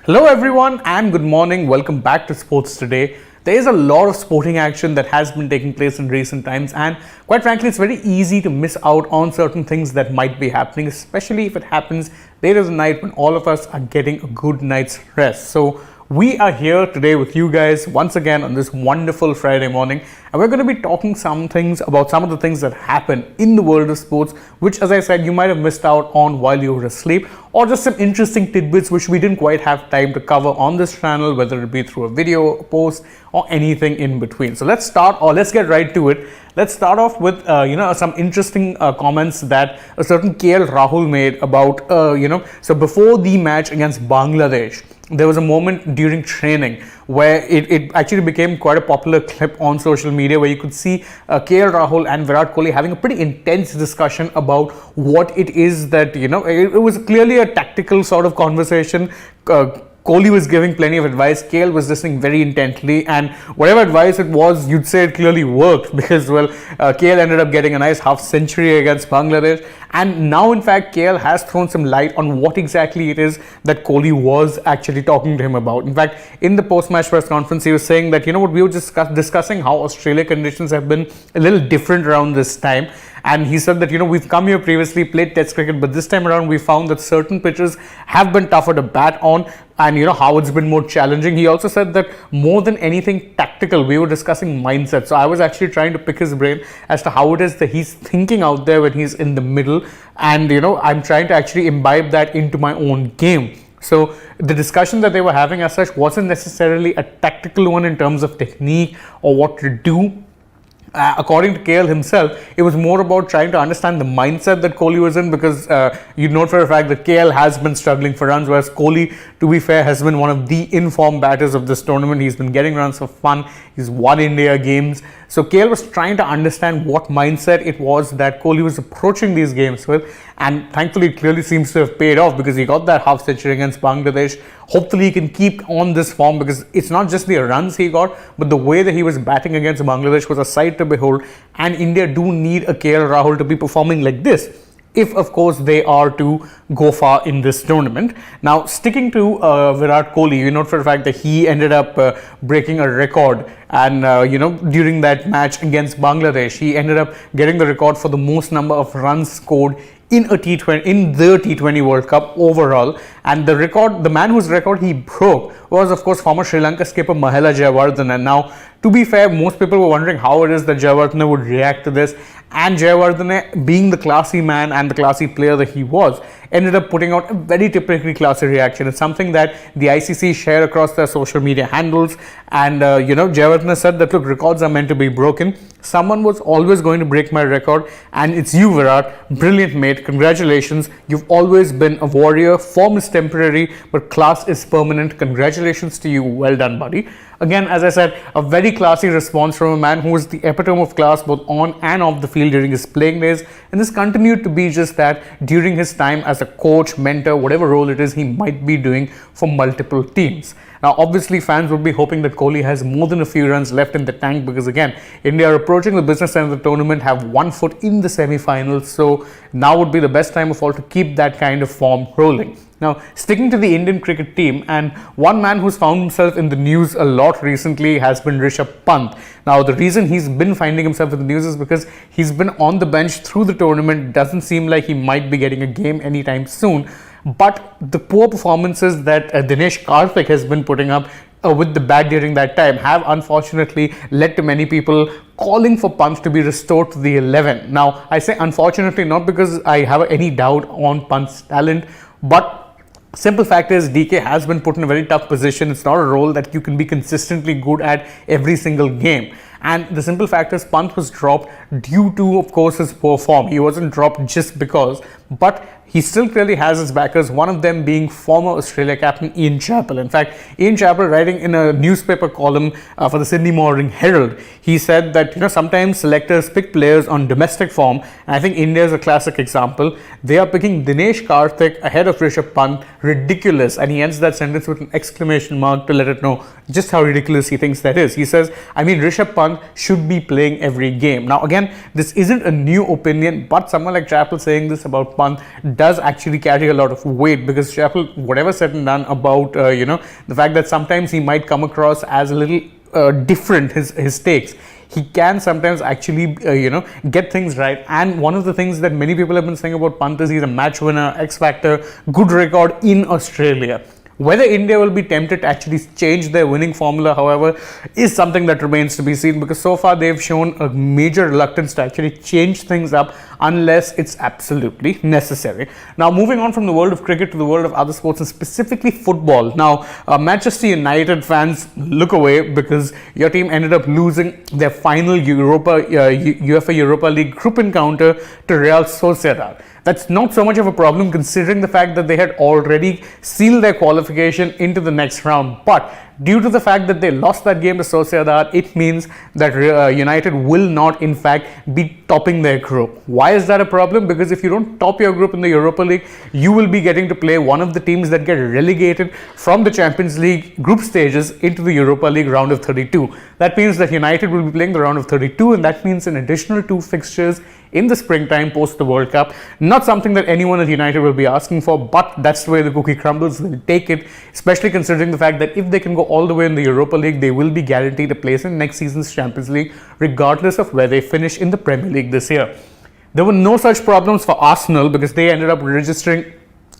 Hello everyone and good morning. Welcome back to Sports Today. There is a lot of sporting action that has been taking place in recent times, and quite frankly it's very easy to miss out on certain things that might be happening, especially if it happens late at night when all of us are getting a good night's rest. So we are here today with you guys once again on this wonderful Friday morning, and we're going to be talking some things about some of the things that happen in the world of sports, which, as I said, you might have missed out on while you were asleep, or just some interesting tidbits which we didn't quite have time to cover on this channel, whether it be through a video, a post, or anything in between. So let's get right to it. Let's start off with some interesting comments that a certain Rahul made about so before the match against Bangladesh, there was a moment during training where it actually became quite a popular clip on social media, where you could see Rahul and Virat Kohli having a pretty intense discussion about what it is that, it was clearly a tactical sort of conversation. Kohli was giving plenty of advice, KL was listening very intently, and whatever advice it was, you'd say it clearly worked, because, well, KL ended up getting a nice half century against Bangladesh, and now in fact KL has thrown some light on what exactly it is that Kohli was actually talking to him about. In fact, in the post-match press conference, he was saying that, we were just discussing how Australia conditions have been a little different around this time. And he said that, we've come here previously, played test cricket, but this time around we found that certain pitches have been tougher to bat on, and how it's been more challenging. He also said that more than anything tactical, we were discussing mindset. So I was actually trying to pick his brain as to how it is that he's thinking out there when he's in the middle. And, I'm trying to actually imbibe that into my own game. So the discussion that they were having as such wasn't necessarily a tactical one in terms of technique or what to do. According to KL himself, it was more about trying to understand the mindset that Kohli was in, because you note for a fact that KL has been struggling for runs, whereas Kohli, to be fair, has been one of the informed batters of this tournament. He's been getting runs for fun. He's won India games. So KL was trying to understand what mindset it was that Kohli was approaching these games with, and thankfully it clearly seems to have paid off, because he got that half century against Bangladesh. Hopefully he can keep on this form, because it's not just the runs he got, but the way that he was batting against Bangladesh was a sight to behold, and India do need a Rahul to be performing like this, if of course they are to go far in this tournament. Now, sticking to Virat Kohli, you note for the fact that he ended up breaking a record, and during that match against Bangladesh, he ended up getting the record for the most number of runs scored in a T20, in the T20 World Cup overall. And the man whose record he broke was, of course, former Sri Lanka skipper Mahela Jayawardene. Now, to be fair, most people were wondering how it is that Jayawardene would react to this, and Jayawardene, being the classy man and the classy player that he was, ended up putting out a very typically classy reaction. It's something that the ICC share across their social media handles, and Jayawardene said that, look, records are meant to be broken. Someone was always going to break my record, and it's you, Virat. Brilliant, mate. Congratulations. You've always been a warrior. Form is temporary, but class is permanent. Congratulations to you. Well done, buddy. Again, as I said, a very classy response from a man who was the epitome of class both on and off the field during his playing days, and this continued to be just that during his time as a coach, mentor, whatever role it is he might be doing for multiple teams. Now, obviously, fans would be hoping that Kohli has more than a few runs left in the tank, because again, India are approaching the business end of the tournament, have 1 foot in the semi-finals, so now would be the best time of all to keep that kind of form rolling. Now, sticking to the Indian cricket team, and one man who's found himself in the news a lot recently has been Rishabh Pant. Now, the reason he's been finding himself in the news is because he's been on the bench through the tournament. Doesn't seem like he might be getting a game anytime soon. But the poor performances that Dinesh Karthik has been putting up with the bat during that time have unfortunately led to many people calling for Pant to be restored to the 11. Now, I say unfortunately not because I have any doubt on Pant's talent, but simple fact is DK has been put in a very tough position. It's not a role that you can be consistently good at every single game. And the simple fact is Pant was dropped due to, of course, his poor form. He wasn't dropped just because, but he still clearly has his backers, one of them being former Australia captain Ian Chappell. In fact, Ian Chappell, writing in a newspaper column for the Sydney Morning Herald, he said that sometimes selectors pick players on domestic form, and I think India is a classic example. They are picking Dinesh Karthik ahead of Rishabh Pant. Ridiculous. And he ends that sentence with an exclamation mark to let it know just how ridiculous he thinks that is. He says, I mean, Rishabh Pant should be playing every game. Now, again, this isn't a new opinion, but someone like Chappell saying this about Rishabh Pant does actually carry a lot of weight, because Chappell, whatever said and done about the fact that sometimes he might come across as a little different, his takes, he can sometimes actually get things right. And one of the things that many people have been saying about Pant is he's a match winner, X factor, good record in Australia. Whether India will be tempted to actually change their winning formula, however, is something that remains to be seen, because so far they've shown a major reluctance to actually change things up unless it's absolutely necessary. Now, moving on from the world of cricket to the world of other sports, and specifically football. Now, Manchester United fans, look away, because your team ended up losing their final UEFA Europa League group encounter to Real Sociedad. That's not so much of a problem, considering the fact that they had already sealed their qualification into the next round. But due to the fact that they lost that game to Sociedad, it means that United will not, in fact, be topping their group. Why is that a problem? Because if you don't top your group in the Europa League, you will be getting to play one of the teams that get relegated from the Champions League group stages into the Europa League round of 32. That means that United will be playing the round of 32, and that means an additional 2 fixtures in the springtime post the World Cup. Not something that anyone at United will be asking for, but that's the way the cookie crumbles. They'll take it, especially considering the fact that if they can go all the way in the Europa League, they will be guaranteed a place in next season's Champions League, regardless of where they finish in the Premier League this year. There were no such problems for Arsenal, because they ended up registering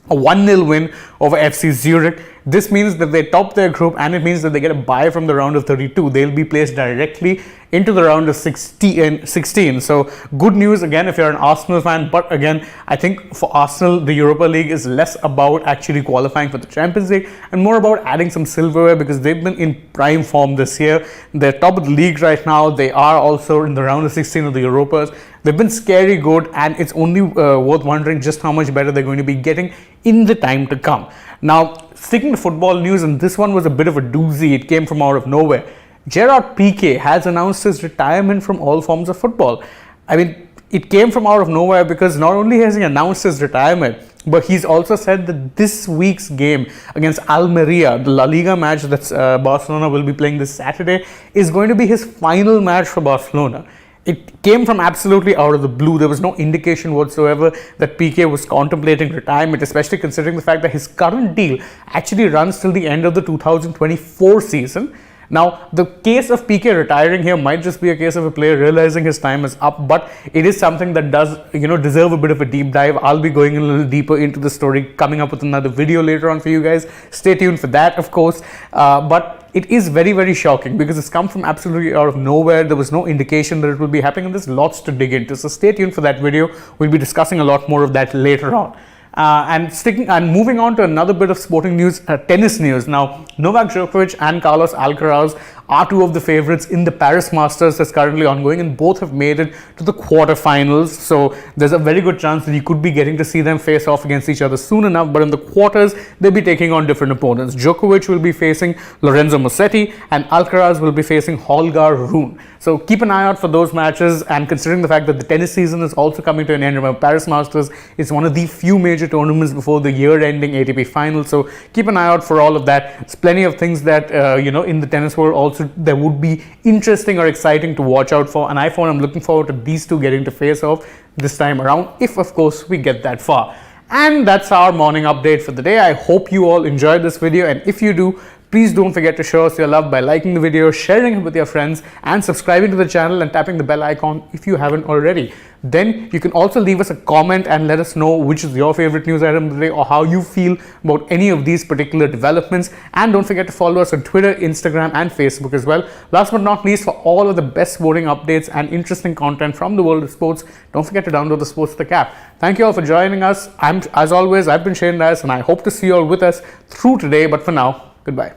a 1-0 win over FC Zurich. This means that they top their group, and it means that they get a bye from the round of 32. They'll be placed directly into the round of 16. So good news again if you're an Arsenal fan. But again, I think for Arsenal, the Europa League is less about actually qualifying for the Champions League and more about adding some silverware, because they've been in prime form this year. They're top of the league right now. They are also in the round of 16 of the Europas. They've been scary good, and it's only worth wondering just how much better they're going to be getting in the time to come. Now, sticking to football news, and this one was a bit of a doozy. It came from out of nowhere. Gerard Pique has announced his retirement from all forms of football. I mean, it came from out of nowhere, because not only has he announced his retirement, but he's also said that this week's game against Almeria, the La Liga match that Barcelona will be playing this Saturday, is going to be his final match for Barcelona. It came from absolutely out of the blue. There was no indication whatsoever that Pique was contemplating retirement, especially considering the fact that his current deal actually runs till the end of the 2024 season. Now, the case of Pique retiring here might just be a case of a player realizing his time is up, but it is something that does, deserve a bit of a deep dive. I'll be going a little deeper into the story, coming up with another video later on for you guys. Stay tuned for that, of course. But it is very, very shocking, because it's come from absolutely out of nowhere. There was no indication that it will be happening, and there's lots to dig into. So stay tuned for that video. We'll be discussing a lot more of that later on. And moving on to another bit of sporting news, tennis news. Now, Novak Djokovic and Carlos Alcaraz are two of the favorites in the Paris Masters that's currently ongoing, and both have made it to the quarterfinals. So there's a very good chance that you could be getting to see them face off against each other soon enough. But in the quarters, they'll be taking on different opponents. Djokovic will be facing Lorenzo Musetti, and Alcaraz will be facing Holger Rune. So keep an eye out for those matches. And considering the fact that the tennis season is also coming to an end, remember, Paris Masters is one of the few major tournaments before the year-ending ATP final. So keep an eye out for all of that. There's plenty of things that in the tennis world also there would be interesting or exciting to watch out for. And I'm looking forward to these two getting to face off this time around, if of course we get that far. And that's our morning update for the day. I hope you all enjoyed this video, and if you do, please don't forget to show us your love by liking the video, sharing it with your friends, and subscribing to the channel and tapping the bell icon if you haven't already. Then you can also leave us a comment and let us know which is your favorite news item of the day, or how you feel about any of these particular developments. And don't forget to follow us on Twitter, Instagram, and Facebook as well. Last but not least, for all of the best sporting updates and interesting content from the world of sports, don't forget to download the Sportstek app. Thank you all for joining us. As always, I've been Shane Dias, and I hope to see you all with us through today. But for now, goodbye.